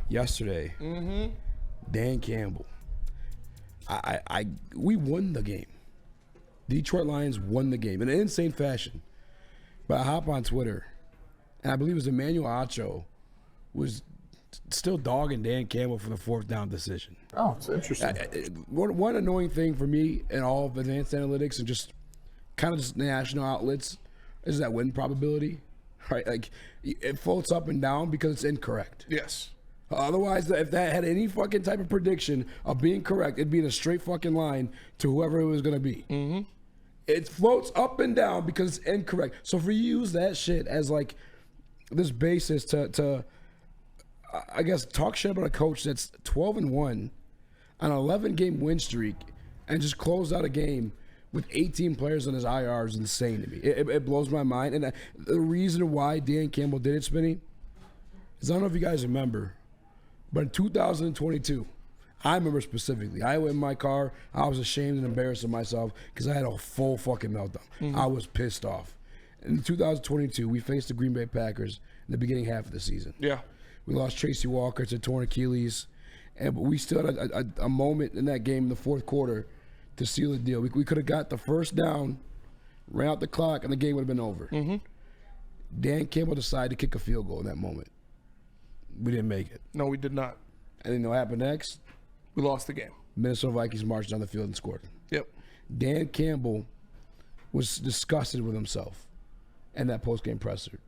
yesterday. Dan Campbell. We won the game. Detroit Lions won the game in an insane fashion. But I hop on Twitter, and I believe it was Emmanuel Acho was still dogging Dan Campbell for the fourth down decision. Oh, it's interesting. One annoying thing for me in all of advanced analytics and just kind of just national outlets is that win probability, right? Like, it floats up and down because it's incorrect. Yes. Otherwise, if that had any fucking type of prediction of being correct, it'd be in a straight fucking line to whoever it was going to be. Mm-hmm. It floats up and down because it's incorrect. So for you to use that shit as like this basis to I guess, talk shit about a coach that's 12-1 on an 11-game win streak and just closed out a game with 18 players on his IR is insane to me. It blows my mind. And the reason why Dan Campbell did it, Spinny, is I don't know if you guys remember, but in 2022, I remember specifically, I went in my car, I was ashamed and embarrassed of myself because I had a full fucking meltdown. Mm-hmm. I was pissed off. In 2022, we faced the Green Bay Packers in the beginning half of the season. Yeah. We lost Tracy Walker to torn Achilles, but we still had a moment in that game in the fourth quarter to seal the deal. We could have got the first down, ran out the clock, and the game would have been over. Mm-hmm. Dan Campbell decided to kick a field goal in that moment. We didn't make it. No, we did not. And then what happened next? We lost the game. Minnesota Vikings marched down the field and scored. Yep. Dan Campbell was disgusted with himself in that post-game presser.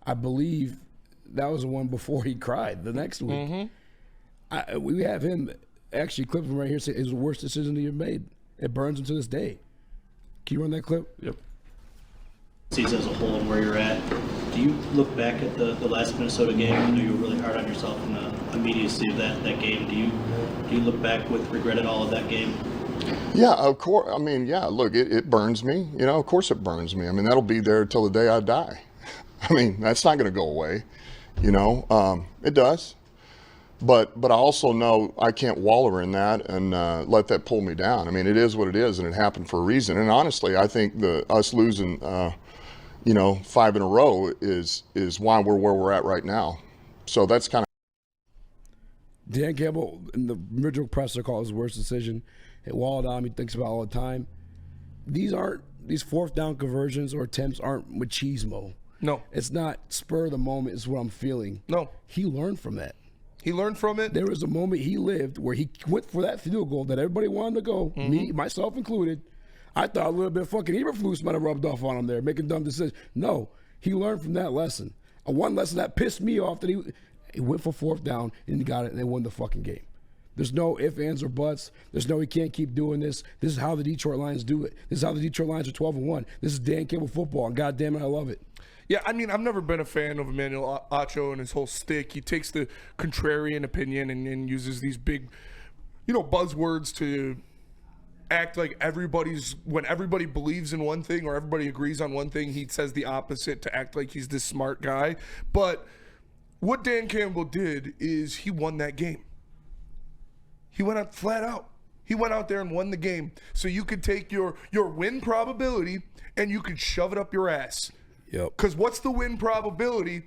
I believe that was the one before he cried the next week. Mm-hmm. We have him actually clip him right here say it's the worst decision he ever made. It burns him to this day. Can you run that clip? Yep. Season as a whole and where you're at, do you look back at the last Minnesota game? I know you were really hard on yourself in the immediacy of that game. Do you look back with regret at all of that game? Yeah, of course. I mean, yeah, look, it burns me. You know, of course it burns me. I mean, that'll be there till the day I die. I mean, that's not going to go away. You know, it does. But I also know I can't wallow in that and let that pull me down. I mean, it is what it is, and it happened for a reason. And honestly, I think us losing, 5 in a row is why we're where we're at right now. So that's kind of. Dan Campbell, in the original presser call, his worst decision. It walled on. He thinks about all the time. These fourth down conversions or attempts aren't machismo. No. It's not spur of the moment is what I'm feeling. No. He learned from that. He learned from it. There was a moment he lived where he went for that field goal that everybody wanted to go, me, myself included. I thought a little bit of fucking Eberflus might have rubbed off on him there, making dumb decisions. No, he learned from that lesson. One lesson that pissed me off that he went for fourth down and he got it and they won the fucking game. There's no ifs, ands, or buts. There's no he can't keep doing this. This is how the Detroit Lions do it. This is how the Detroit Lions are 12-1. This is Dan Campbell football, and goddamn it, I love it. Yeah, I mean, I've never been a fan of Emmanuel Acho and his whole stick. He takes the contrarian opinion and uses these big, buzzwords to act like when everybody believes in one thing or everybody agrees on one thing, he says the opposite to act like he's this smart guy. But what Dan Campbell did is he won that game. He went out flat out. He went out there and won the game. So you could take your win probability and you could shove it up your ass. Yep. Because what's the win probability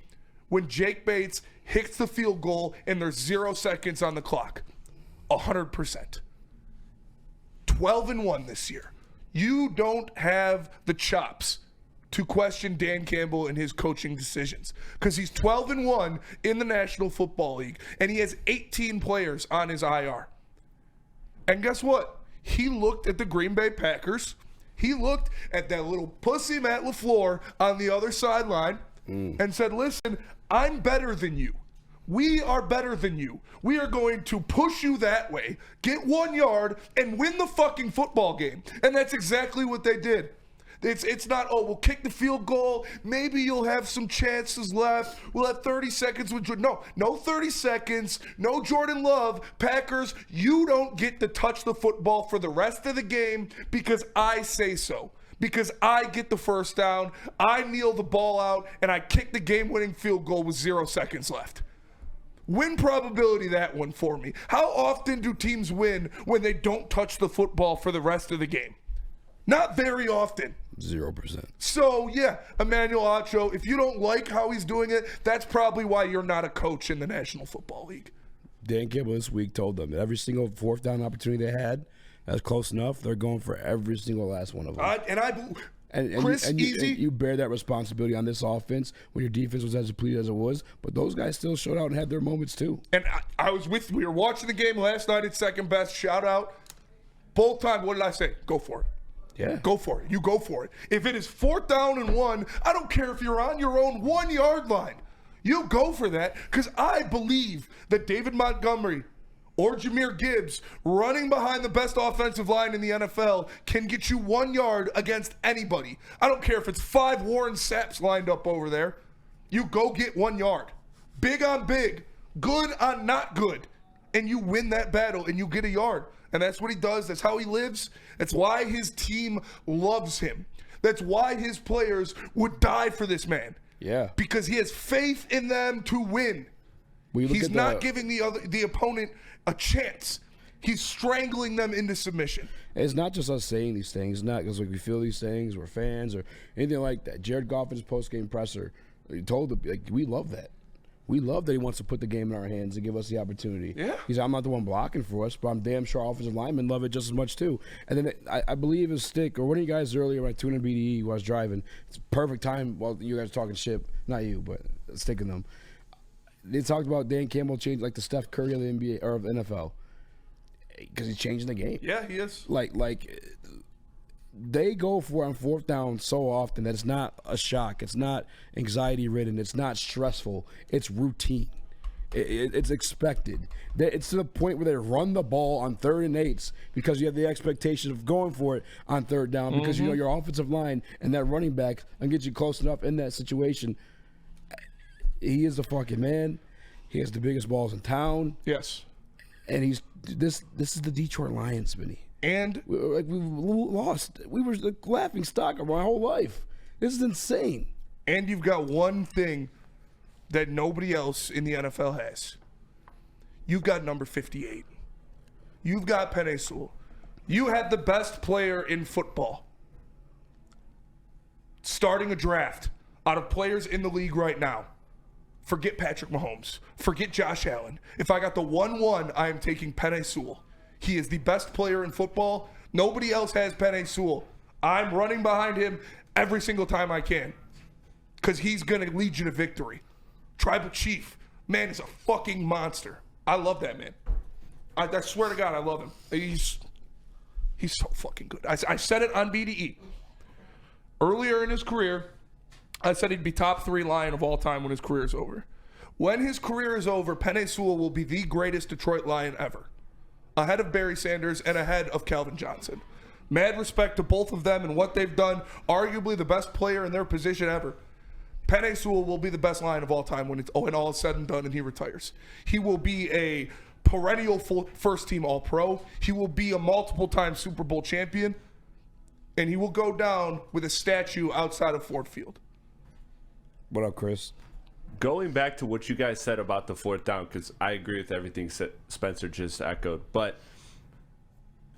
when Jake Bates hits the field goal and there's 0 seconds on the clock? 100%. 12-1 this year. You don't have the chops to question Dan Campbell and his coaching decisions because he's 12-1 in the National Football League and he has 18 players on his IR. And guess what? He looked at the Green Bay Packers. He looked at that little pussy Matt LaFleur on the other sideline and said, listen, I'm better than you. We are better than you. We are going to push you that way, get 1 yard, and win the fucking football game. And that's exactly what they did. It's not, we'll kick the field goal. Maybe you'll have some chances left. We'll have 30 seconds with Jordan. No 30 seconds. No Jordan Love. Packers, you don't get to touch the football for the rest of the game because I say so. Because I get the first down, I kneel the ball out, and I kick the game-winning field goal with 0 seconds left. Win probability, that one for me. How often do teams win when they don't touch the football for the rest of the game? Not very often. 0%. So, yeah, Emmanuel Acho, if you don't like how he's doing it, that's probably why you're not a coach in the National Football League. Dan Campbell this week told them that every single fourth down opportunity they had, that's close enough. They're going for every single last one of them. Chris, you bear that responsibility on this offense when your defense was as depleted as it was. But those guys still showed out and had their moments too. And I was we were watching the game last night at Second Best. Shout out. Both times, what did I say? Go for it. Yeah. Go for it. You go for it. If it is 4th down and 1, I don't care if you're on your own 1-yard line. You go for that, because I believe that David Montgomery or Jahmyr Gibbs running behind the best offensive line in the NFL can get you 1 yard against anybody. I don't care if it's 5 Warren Sapps lined up over there. You go get 1 yard. Big on big. Good on not good. And you win that battle and you get a yard. And that's what he does. That's how he lives. That's why his team loves him. That's why his players would die for this man. Yeah. Because he has faith in them to win. He's not giving the opponent a chance. He's strangling them into submission. It's not just us saying these things. It's not because we feel these things, we're fans, or anything like that. Jared Goff in his post-game presser, he told them, we love that. We love that he wants to put the game in our hands and give us the opportunity. Yeah. He's I'm not the one blocking for us, but I'm damn sure offensive linemen love it just as much too. And then I believe his stick, or one of you guys earlier when I tuned in BDE while I was driving, it's perfect time while you guys were talking shit. Not you, but sticking them. They talked about Dan Campbell changed like the Steph Curry of the NBA or of the NFL because he's changing the game. Yeah, he is. Like they go for it on 4th down so often that it's not a shock. It's not anxiety ridden. It's not stressful. It's routine. It's expected. It's to the point where they run the ball on 3rd and 8s because you have the expectation of going for it on 3rd down because you know your offensive line and that running back can get you close enough in that situation. He is the fucking man. He has the biggest balls in town. Yes. And he's this is the Detroit Lions, Vinny. And we lost. We were the laughing stock of my whole life. This is insane. And you've got one thing that nobody else in the NFL has. You've got number 58. You've got Penei Sewell. You had the best player in football starting a draft out of players in the league right now. Forget Patrick Mahomes. Forget Josh Allen. If I got the 1-1, I am taking Penei Sewell. He is the best player in football. Nobody else has Penei Sewell. I'm running behind him every single time I can because he's going to lead you to victory. Tribal Chief, man, is a fucking monster. I love that man. I swear to God, I love him. He's so fucking good. I said it on BDE. Earlier in his career, I said he'd be top 3 Lion of all time when his career is over. When his career is over, Penei Sewell will be the greatest Detroit Lion ever. Ahead of Barry Sanders and ahead of Calvin Johnson. Mad respect to both of them and what they've done. Arguably the best player in their position ever. Penei Sewell will be the best Lion of all time when all is said and done and he retires. He will be a perennial first-team All-Pro. He will be a multiple-time Super Bowl champion. And he will go down with a statue outside of Ford Field. What up, Chris? Going back to what you guys said about the 4th down, because I agree with everything Spencer just echoed, but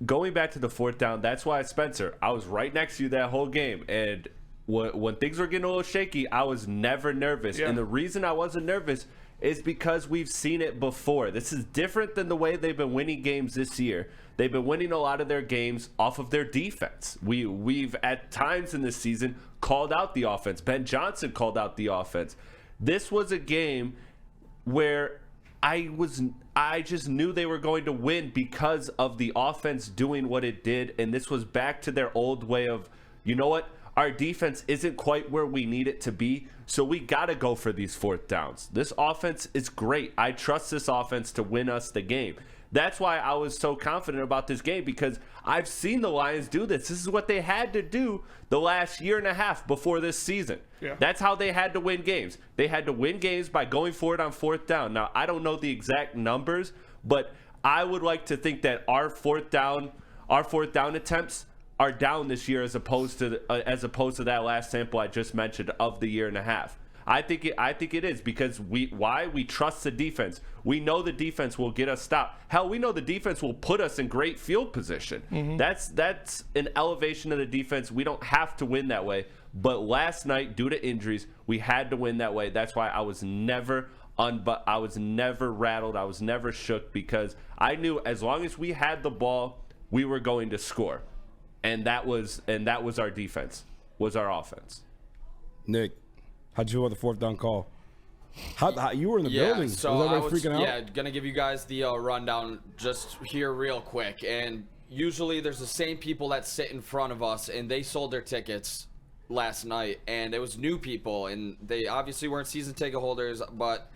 going back to the 4th down, that's why, Spencer, I was right next to you that whole game, and when things were getting a little shaky, I was never nervous. Yeah. And the reason I wasn't nervous is because we've seen it before. This is different than the way they've been winning games this year. They've been winning a lot of their games off of their defense. We've at times in this season called out the offense. Ben Johnson called out the offense. This was a game where I just knew they were going to win because of the offense doing what it did, and this was back to their old way of, you know what, our defense isn't quite where we need it to be, so we got to go for these 4th downs. This offense is great. I trust this offense to win us the game. That's why I was so confident about this game, because I've seen the Lions do this. This is what they had to do the last year and a half before this season. Yeah. That's how they had to win games. They had to win games by going for it on 4th down. Now, I don't know the exact numbers, but I would like to think that our fourth down attempts are down this year as opposed to that last sample I just mentioned of the year and a half. I think it is because we trust the defense. We know the defense will get us stopped. Hell, we know the defense will put us in great field position. Mm-hmm. That's an elevation of the defense. We don't have to win that way. But last night, due to injuries, we had to win that way. That's why I was never but I was never rattled. I was never shook because I knew as long as we had the ball, we were going to score, and that was our defense, was our offense. Nick, how'd you feel about the 4th down call? How you were in the building? So was everybody freaking out? Yeah, gonna give you guys the rundown just here real quick. And usually there's the same people that sit in front of us, and they sold their tickets last night, and it was new people, and they obviously weren't season ticket holders, but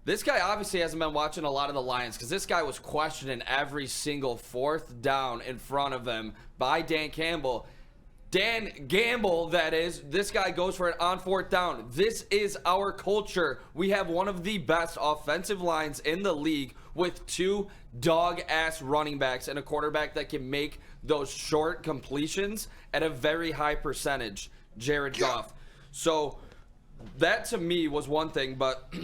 this guy obviously hasn't been watching a lot of the Lions because this guy was questioning every single 4th down in front of him by Dan Campbell. Dan Gamble, that is. This guy goes for it on 4th down. This is our culture. We have one of the best offensive lines in the league with 2 dog-ass running backs and a quarterback that can make those short completions at a very high percentage, Jared Goff. So that to me was one thing, but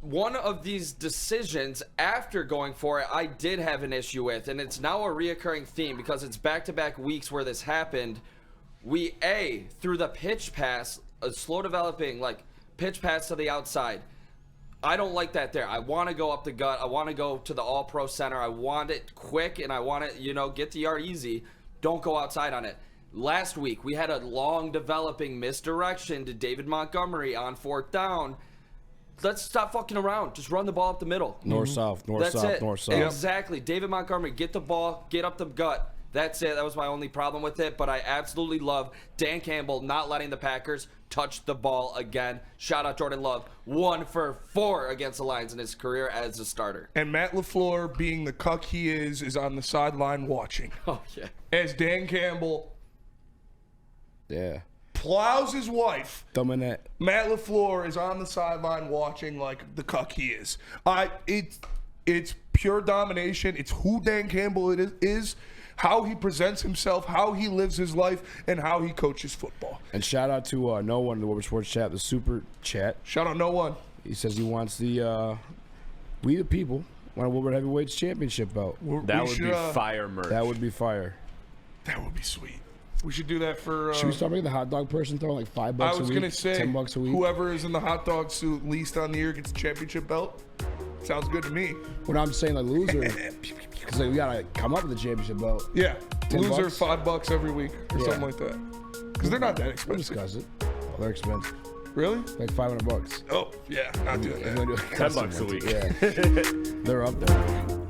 one of these decisions after going for it, I did have an issue with, and it's now a reoccurring theme because it's back-to-back weeks where this happened. We, through the pitch pass, a slow developing, pitch pass to the outside. I don't like that there. I want to go up the gut. I want to go to the all-pro center. I want it quick, and I want it, get the yard easy. Don't go outside on it. Last week, we had a long developing misdirection to David Montgomery on 4th down. Let's stop fucking around. Just run the ball up the middle. North-south. Exactly. David Montgomery, get the ball, get up the gut. That's it. That was my only problem with it. But I absolutely love Dan Campbell not letting the Packers touch the ball again. Shout out Jordan Love. 1 for 4 against the Lions in his career as a starter. And Matt LaFleur, being the cuck he is on the sideline watching. Oh, yeah. As Dan Campbell plows his wife. Dominant. Matt LaFleur is on the sideline watching like the cuck he is. It's pure domination. It's who Dan Campbell is, how he presents himself, how he lives his life, and how he coaches football. And shout out to No One in the Woodward Sports Chat, the super chat. Shout out No One. He says he wants the We the People want a Woodward Heavyweights Championship belt. That would be fire merch. That would be fire. That would be sweet. We should do that for. Should we start making the hot dog person throwing like $5 a week? I was gonna say $10 a week. Whoever is in the hot dog suit least on the year gets a championship belt. Sounds good to me. When I'm saying like loser, because we gotta come up with a championship belt. Yeah, $10? loser $5 every week or something like that. Because they're not that We'll expensive. discuss it. Oh, they're expensive. Really? Like $500. Oh yeah, not doing If you that. wanna do a custom $10 a one, week. Yeah, they're up there.